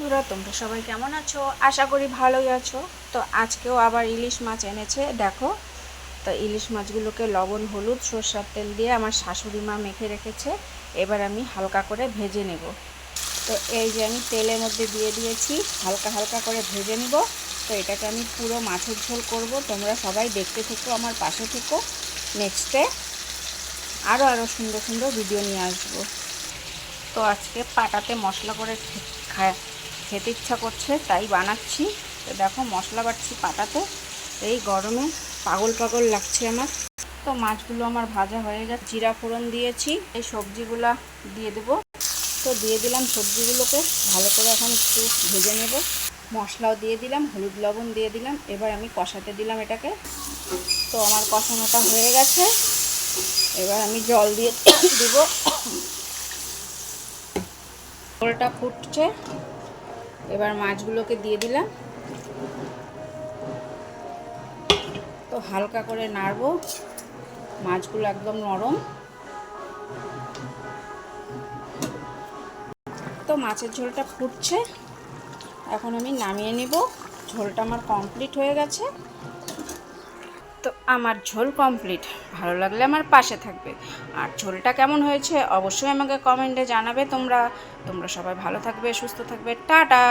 বন্ধুরা, তোমরা সবাই কেমন আছো? আশা করি ভালোই আছো। তো আজকেও আবার ইলিশ মাছ এনেছে, দেখো। তো ইলিশ মাছগুলোকে লবণ হলুদ সরষের তেল দিয়ে আমার শাশুড়ি মা মেখে রেখেছে। এবার আমি হালকা করে ভেজে নেব। তো এই যে আমি তেলের মধ্যে দিয়ে দিয়েছি, হালকা হালকা করে ভেজে নেব। তো এটাকে আমি পুরো মাছের ঝোল করব। তোমরা সবাই দেখতে থেকো, আমার পাশে থেকো। নেক্সটে আরও সুন্দর সুন্দর ভিডিও নিয়ে আসবো। তো আজকে পাটাতে মশলা করে খেতে ইচ্ছা করছে, তাই বানাচ্ছি। তো দেখো, মশলা বাটছি পাটাতে। এই গরমে পাগল পাগল লাগছে আমার। তো মাছগুলো আমার ভাজা হয়ে গেছে, জিরা ফোড়ন দিয়েছি। এই সবজিগুলো দিয়ে দেবো। তো দিয়ে দিলাম সবজিগুলোকে ভালো করে এখন একটু ভেজে নেব। মশলাও দিয়ে দিলাম, হলুদ লবণ দিয়ে দিলাম। এবার আমি কষাতে দিলাম এটাকে। তো আমার কষানোটা হয়ে গেছে। এবার আমি জল দিয়ে দেবো। ঝোলটা ফুটছে, এবার মাছগুলোকে দিয়ে দিলাম। তো হালকা করে নাড়বো, মাছগুলো একদম নরম। তো মাছের ঝোলটা ফুটছে, এখন আমি নামিয়ে নেব। ঝোলটা আমার কমপ্লিট হয়ে গেছে। তো আমার ঝোল কমপ্লিট। ভালো লাগলে আমার পাশে থাকবে। আর ঝোলটা কেমন হয়েছে অবশ্যই আমাকে কমেন্টে জানাবে। তোমরা সবাই ভালো থাকবে, সুস্থ থাকবে। টাটা।